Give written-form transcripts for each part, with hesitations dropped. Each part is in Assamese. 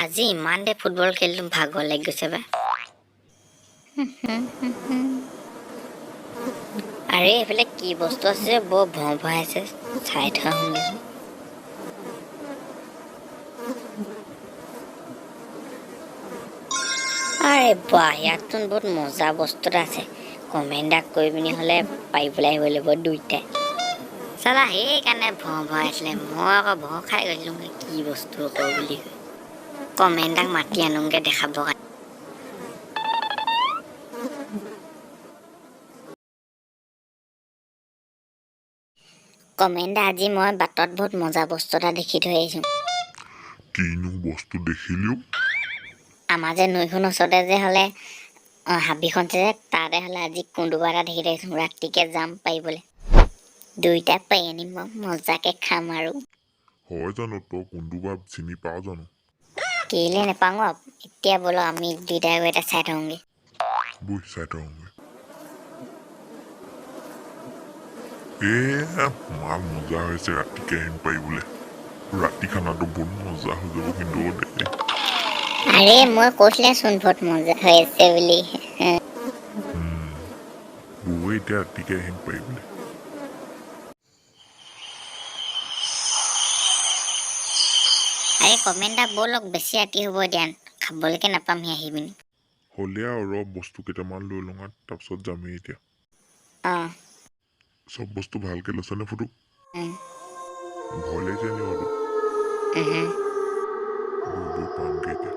আজি ইমান দে ফুটবল খেলিলো ভাগৰ লাগি গৈছে বা আৰে এইফালে কি বস্তু আছে বৰ ভয় ভয় আছে চাই থোৱা শুনিছো আৰে বাহ ইয়াতচোন বহুত মজা বস্তু এটা আছে কমেণ্ট কৰি পিনি হ'লে পাৰিবলৈ আহিব লাগিব দুইটাই চালা সেইকাৰণে ভয় আছিলে মই আকৌ ভয় খাই গৈছিলোঁ কি বস্তু আকৌ বুলি কমেণ্টক মাতি আনোগে দেখাব কমেণ্ট আজি মই বাটত বহুত মজা বস্তু এটা দেখি থৈ আহিছোঁ কিনো বস্তু দেখিলিও আমাৰ যে নৈখন ওচৰতে যে হ'লে হাবিখন যে তাতে হ'লে আজি কোনটোবা এটা দেখি থৈ আহিছোঁ ৰাতিকে যাম পাৰিবলৈ দুইটা পাই আনিম মজাকে খাম আৰু হয় জানো তই কোনটোবা চিনি পাওঁ জানো কেলে নেপাওঁ এতিয়া বোলো আমি দুইটাই গৈ এটা চাই থওঁগে বৈ চাই থওঁগে মাল মজা হৈছে ৰাতিকে আহিম পাৰিবলৈ ৰাতি খানাটো বহুত মজা হৈ যাব কিন্তু আৰে মই কৈছিলেচোন বহুত মজা হৈ আছে বুলি বৈ এতিয়া ৰাতিকে আহিম পাৰিবলৈ আৰে কমেণ্ট ব'লক বেছি ৰাতি হ'ব দিয়া খাবলৈকে নাপামহি আহি পিনি হ'লে আৰু বস্তু কেইটামান লৈ লওঁ তাৰপিছত যামেই এতিয়া চব বস্তু ভালকে লৈছনে ফটো ভয় লাগিছে নি আৰু পামগে এতিয়া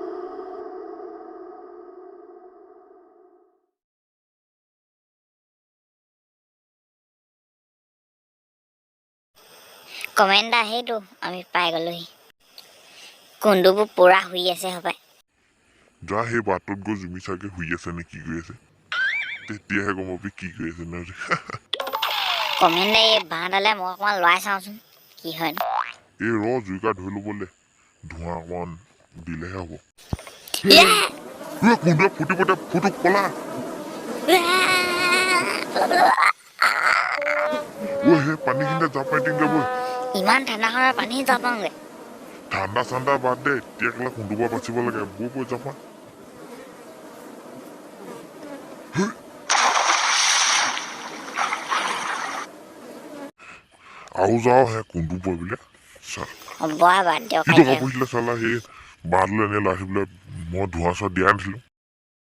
কমেণ্ট সেইটো আমি পাই গ'লোহি কোনটোবোৰ পুৰা শুই আছে হপাই যা সেই বাটত গৈ জুমি চাগে শুই আছে নে কি কৰি আছে তেতিয়াহে গম পাবি কি কৰি আছে নহয় কমেণ্ট এই বাঁহডালে মই অকণমান লৰাই চাওঁচোন কি হয় এই জুইকা ধৰি ল'বলে ধোঁৱা অকণমান দিলেহে হ'ব কোনটোৱে ফুটি পঠে ফুটুক পলা সেই পানীখিনিতে জাপ মাৰি দিম যাবই ইমান ঠাণ্ডাখনৰ পানী যাব পাওঁগে ঠাণ্ডা চাণ্ডা বাদ দে এতিয়া কেলা কোনটোবা বাচিব লাগে বৈ জাপ মাৰ আৰু যাওঁ হে কোনটো পৰিলে বাদ দিয়ক পৰিছিলে চালা সেই বাঁহলৈ এনে লাহি পেলাই মই ধোঁৱা চোৱা দিয়া নাছিলো